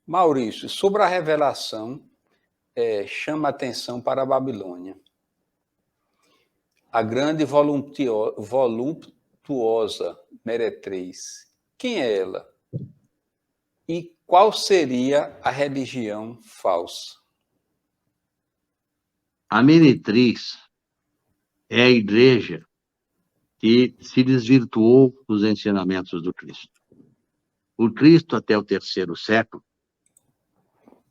Maurício, sobre a revelação, chama atenção para a Babilônia. A grande voluptuosa meretriz. Quem é ela? E qual seria a religião falsa? A meretriz é a igreja que se desvirtuou dos ensinamentos do Cristo. O Cristo, até o 3º século,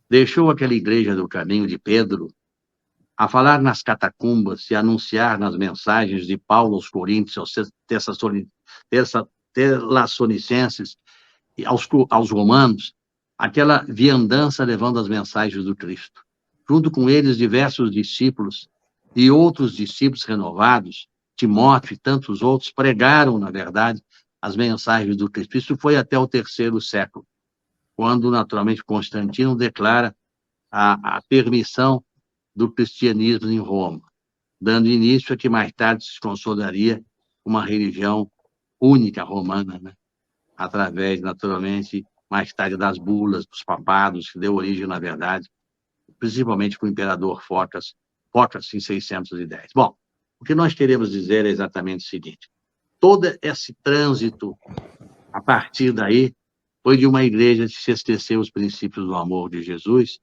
deixou aquela igreja do caminho de Pedro a falar nas catacumbas e anunciar nas mensagens de Paulo aos Coríntios, aos Tesalonicenses e aos romanos, aquela viandança levando as mensagens do Cristo. Junto com eles, diversos discípulos e outros discípulos renovados, Timóteo e tantos outros, pregaram, na verdade, as mensagens do Cristo. Isso foi até o 3º século, quando, naturalmente, Constantino declara a permissão do cristianismo em Roma, dando início a que mais tarde se consolidaria uma religião única romana, né? Através, naturalmente, mais tarde das bulas, dos papados, que deu origem, na verdade, principalmente com o imperador Focas em 610. Bom, o que nós queremos dizer é exatamente o seguinte: todo esse trânsito, a partir daí, foi de uma igreja que se esqueceu os princípios do amor de Jesus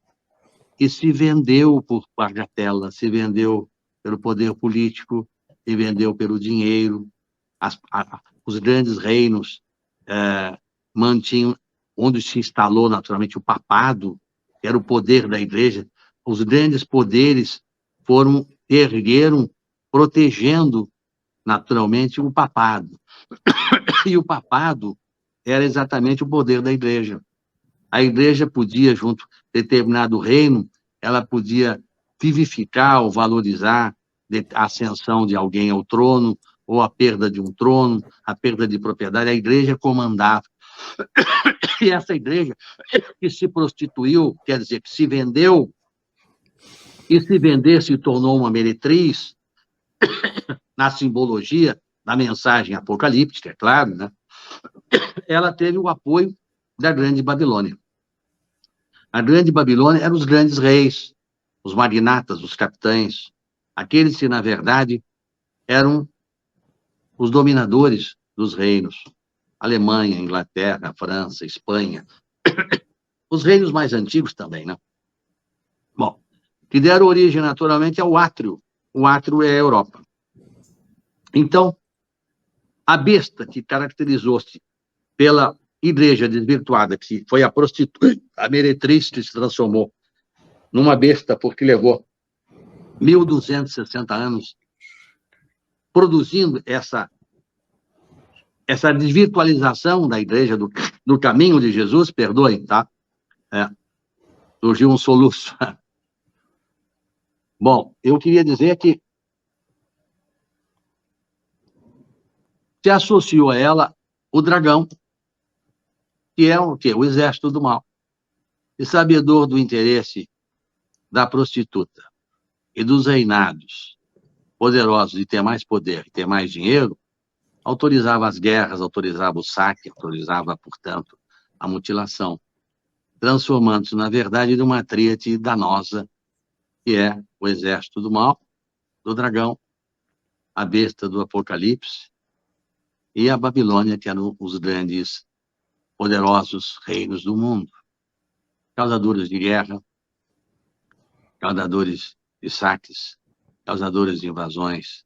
e se vendeu por bagatela, se vendeu pelo poder político, se vendeu pelo dinheiro. Os grandes reinos mantinham, onde se instalou naturalmente o papado, que era o poder da igreja. Os grandes poderes ergueram, protegendo naturalmente o papado. E o papado era exatamente o poder da igreja. A igreja podia, junto a determinado reino, ela podia vivificar ou valorizar a ascensão de alguém ao trono, ou a perda de um trono, a perda de propriedade. A igreja comandava. E essa igreja que se prostituiu, quer dizer, que se vendeu, e se vender se tornou uma meretriz, na simbologia da mensagem apocalíptica, é claro, né? Ela teve o apoio da Grande Babilônia. A Grande Babilônia eram os grandes reis, os magnatas, os capitães, aqueles que, na verdade, eram os dominadores dos reinos. Alemanha, Inglaterra, França, Espanha. Os reinos mais antigos também, né? Bom, que deram origem, naturalmente, ao átrio. O átrio é a Europa. Então, a besta que caracterizou-se pela igreja desvirtuada, que foi a prostituta, a meretriz que se transformou numa besta porque levou 1.260 anos produzindo essa desvirtualização da igreja do caminho de Jesus, perdoem, tá? Surgiu um soluço. Bom, eu queria dizer que se associou a ela o dragão, que é o quê? O exército do mal. E sabedor do interesse da prostituta e dos reinados poderosos de ter mais poder e ter mais dinheiro, autorizava as guerras, autorizava o saque, autorizava, portanto, a mutilação, transformando-se, na verdade, numa tríade danosa, que é o exército do mal, do dragão, a besta do Apocalipse e a Babilônia, que eram os grandes, poderosos reinos do mundo. Causadores de guerra, causadores de saques, causadores de invasões,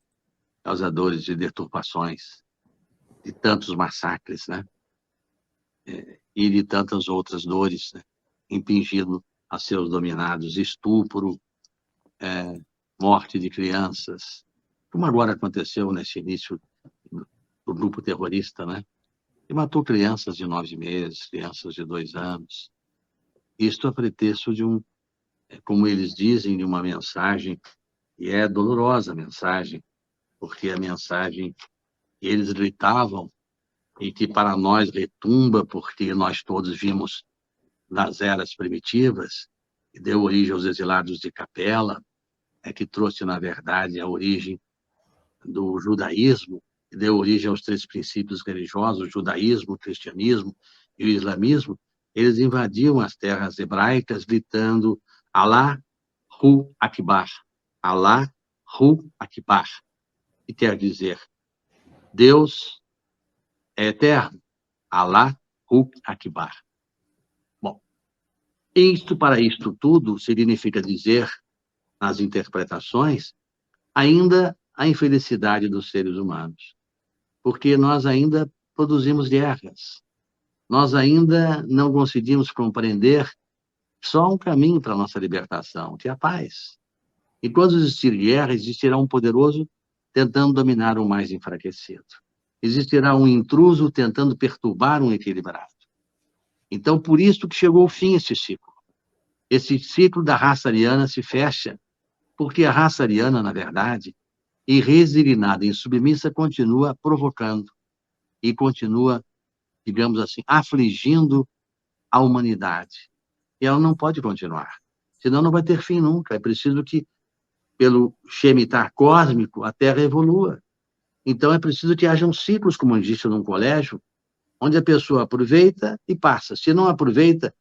causadores de deturpações, de tantos massacres, né? E de tantas outras dores, né? Impingido a seus dominados, estupro, morte de crianças, como agora aconteceu nesse início do grupo terrorista, né? Que matou crianças de 9 meses, crianças de 2 anos. Isto a pretexto de como eles dizem, de uma mensagem, e é dolorosa a mensagem, porque a mensagem, eles gritavam e que para nós retumba, porque nós todos vimos nas eras primitivas, que deu origem aos exilados de Capela, que trouxe, na verdade, a origem do judaísmo, que deu origem aos 3 princípios religiosos, o judaísmo, o cristianismo e o islamismo. Eles invadiam as terras hebraicas gritando Allahu Akbar, Allahu Akbar, que quer dizer Deus é eterno, Allahu Akbar. Bom, para isto tudo significa dizer, nas interpretações, ainda a infelicidade dos seres humanos, porque nós ainda produzimos guerras, nós ainda não conseguimos compreender só um caminho para a nossa libertação, que é a paz. E quando existir guerra, existirá um poderoso tentando dominar o mais enfraquecido. Existirá um intruso tentando perturbar um equilibrado. Então, por isso que chegou ao fim esse ciclo. Esse ciclo da raça ariana se fecha, porque a raça ariana, na verdade, irresignada e submissa, continua provocando e continua, digamos assim, afligindo a humanidade. E ela não pode continuar, senão não vai ter fim nunca. É preciso que, pelo Shemitah cósmico, a Terra evolua. Então é preciso que hajam ciclos, como existe num colégio, onde a pessoa aproveita e passa. Se não aproveita,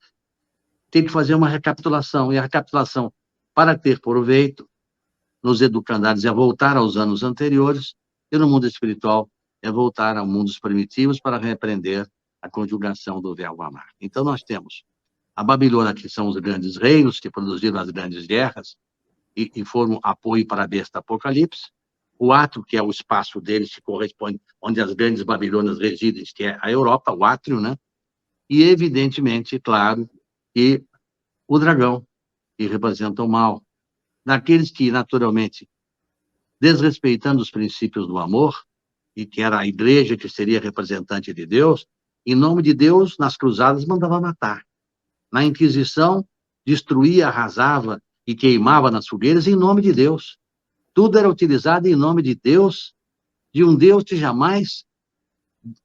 tem que fazer uma recapitulação. E a recapitulação, para ter proveito, nos educandários é voltar aos anos anteriores, e no mundo espiritual é voltar a mundos primitivos para reaprender a conjugação do verbo amar. Então nós temos a Babilônia, que são os grandes reinos que produziram as grandes guerras e foram apoio para a besta Apocalipse, o átrio, que é o espaço deles, que corresponde onde as grandes Babilônias residem, que é a Europa, o átrio, né? E, evidentemente, claro, que o dragão, que representa o mal, daqueles que, naturalmente, desrespeitando os princípios do amor, e que era a igreja que seria representante de Deus, em nome de Deus, nas cruzadas, mandava matar. Na Inquisição, destruía, arrasava e queimava nas fogueiras em nome de Deus. Tudo era utilizado em nome de Deus, de um Deus que jamais,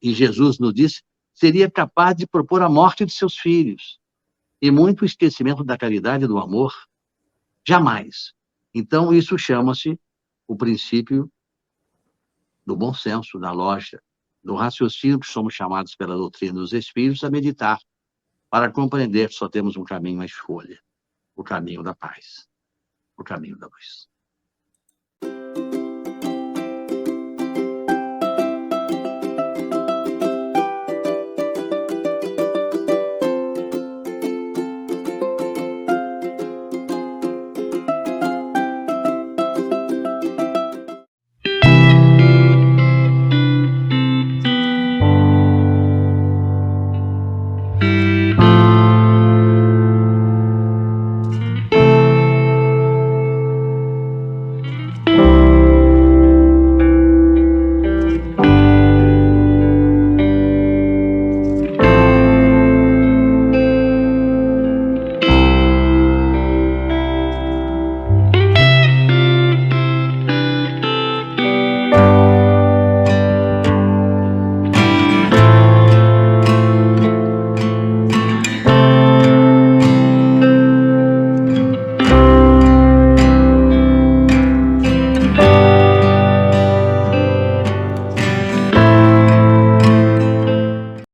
e Jesus nos disse, seria capaz de propor a morte de seus filhos. E muito esquecimento da caridade e do amor. Jamais. Então, isso chama-se o princípio do bom senso, da lógica, do raciocínio que somos chamados pela doutrina dos Espíritos a meditar, para compreender que só temos um caminho à escolha, o caminho da paz, o caminho da luz.